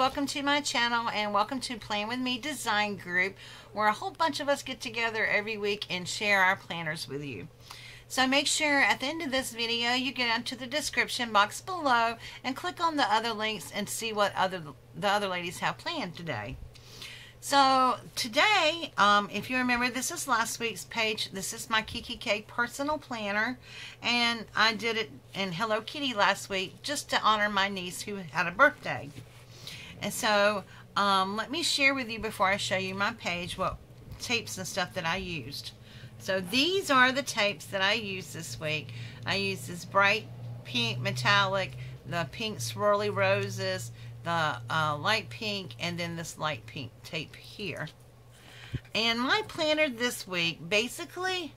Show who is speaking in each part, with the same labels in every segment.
Speaker 1: welcome to my channel and welcome to Plan With Me Design Group, where a whole bunch of us get together every week and share our planners with you. So make sure at the end of this video you get into the description box below and click on the other links and see what the other ladies have planned today. So today, if you remember, this is last week's page. This is my Kiki K personal planner, and I did it in Hello Kitty last week just to honor my niece who had a birthday. And so let me share with you before I show you my page what tapes and stuff that I used. So these are the tapes that I used this week. I used this bright pink metallic, the pink swirly roses, the light pink, and then this light pink tape here. And my planner this week basically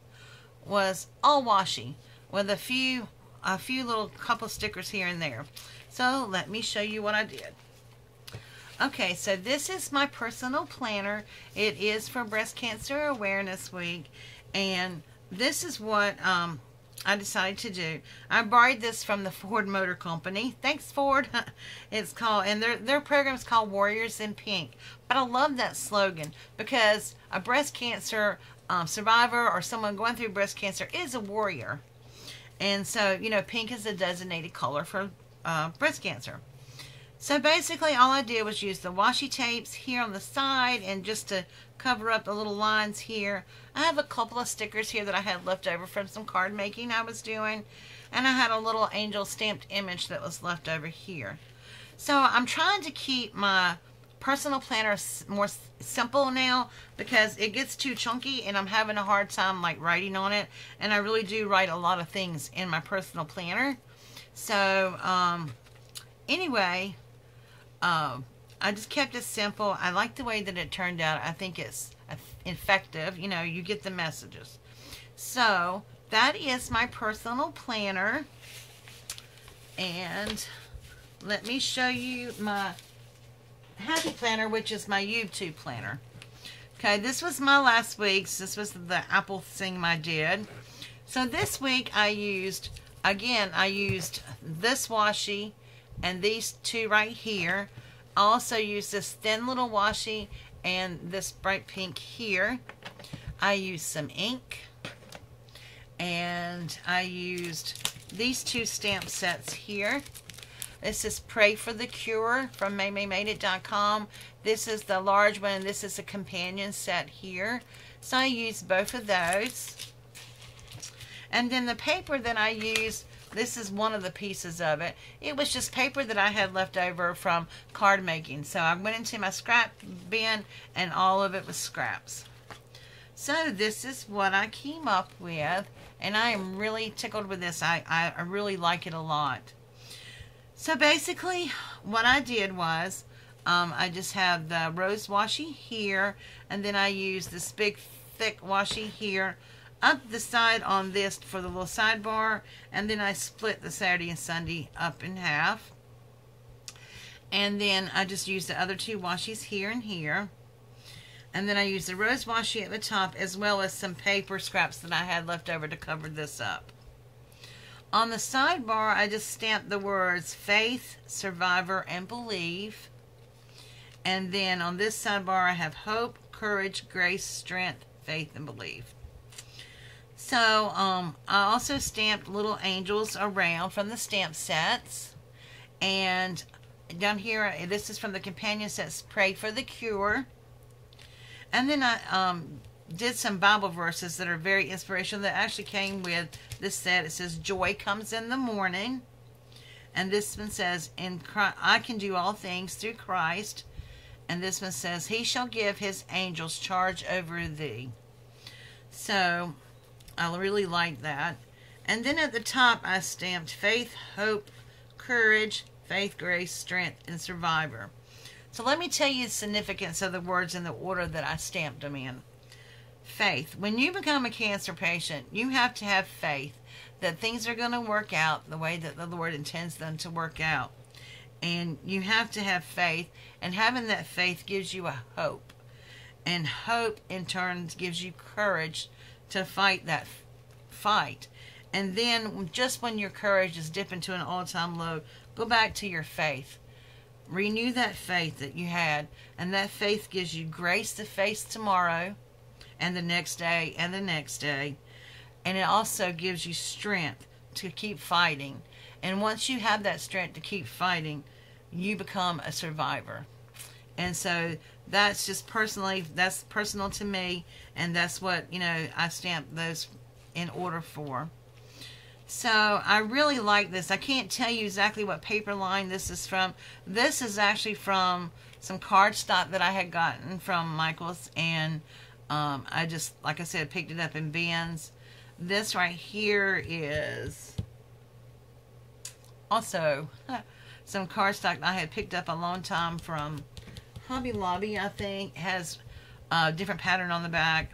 Speaker 1: was all washi with a few little couple stickers here and there. So let me show you what I did. Okay, so this is my personal planner. It is for Breast Cancer Awareness Week, and this is what I decided to do. I borrowed this from the Ford Motor Company. Thanks, Ford. It's called, and their program is called Warriors in Pink. But I love that slogan because a breast cancer survivor or someone going through breast cancer is a warrior. And so, you know, pink is a designated color for breast cancer. So basically all I did was use the washi tapes here on the side and just to cover up the little lines here. I have a couple of stickers here that I had left over from some card making I was doing. And I had a little angel stamped image that was left over here. So I'm trying to keep my personal planner more simple now because it gets too chunky and I'm having a hard time like writing on it. And I really do write a lot of things in my personal planner. So anyway, I just kept it simple. I like the way that it turned out. I think it's effective. You know, you get the messages. So that is my personal planner. And let me show you my happy planner, which is my YouTube planner. Okay, this was my last week's. This was the apple thing I did. So this week I used, again, I used this washi and these two right here. I also used this thin little washi and this bright pink here. I used some ink. And I used these two stamp sets here. This is Pray for the Cure from MayMayMadeIt.com. This is the large one, and this is a companion set here. So I used both of those. And then the paper that I used, this is one of the pieces of it. It was just paper that I had left over from card making. So I went into my scrap bin and all of it was scraps. So this is what I came up with. And I am really tickled with this. I really like it a lot. So basically what I did was I just have the rose washi here. And then I used this big thick washi here up the side on this for the little sidebar, and then I split the Saturday and Sunday up in half. And then I just used the other two washis here and here. And then I used the rose washi at the top as well as some paper scraps that I had left over to cover this up. On the sidebar, I just stamped the words Faith, Survivor, and Believe. And then on this sidebar, I have Hope, Courage, Grace, Strength, Faith, and Believe. So, I also stamped little angels around from the stamp sets. And down here, this is from the companion sets, Pray for the Cure. And then I did some Bible verses that are very inspirational that actually came with this set. It says, Joy comes in the morning. And this one says, In Christ, I can do all things through Christ. And this one says, He shall give His angels charge over thee. So I really like that. And then at the top I stamped Faith, Hope, Courage, Faith, Grace, Strength, and Survivor. So let me tell you the significance of the words in the order that I stamped them in. Faith. When you become a cancer patient, you have to have faith that things are going to work out the way that the Lord intends them to work out. And you have to have faith, and having that faith gives you a hope. And hope in turn gives you courage to fight that fight. And then just when your courage is dipping to an all-time low, go back to your faith. renew that faith that you had, and that faith gives you grace to face tomorrow and the next day and the next day, and it also gives you strength to keep fighting. And once you have that strength to keep fighting, you become a survivor. And so that's just that's personal to me, and that's what, I stamped those in order for. So I really like this. I can't tell you exactly what paper line this is from. This is actually from some cardstock that I had gotten from Michaels, and I just, like I said, picked it up in bins. This right here is also some cardstock I had picked up a long time from Hobby Lobby, I think. It has a different pattern on the back,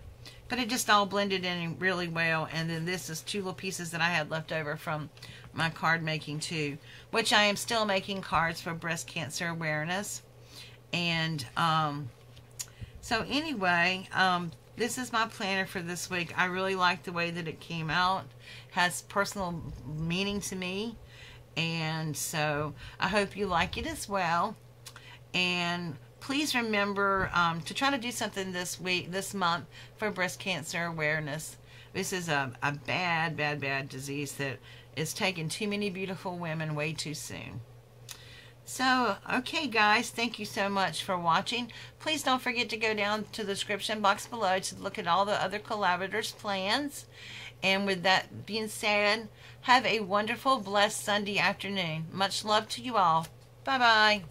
Speaker 1: but it just all blended in really well. And then this is 2 little pieces that I had left over from my card making too, which I am still making cards for breast cancer awareness. And so anyway, this is my planner for this week. I really like the way that it came out. It has personal meaning to me, and so I hope you like it as well. And please remember to try to do something this month for breast cancer awareness. This is a bad, bad, bad disease that is taking too many beautiful women way too soon. So, okay guys, thank you so much for watching. Please don't forget to go down to the description box below to look at all the other collaborators' plans. And with that being said, have a wonderful, blessed Sunday afternoon. Much love to you all. Bye-bye.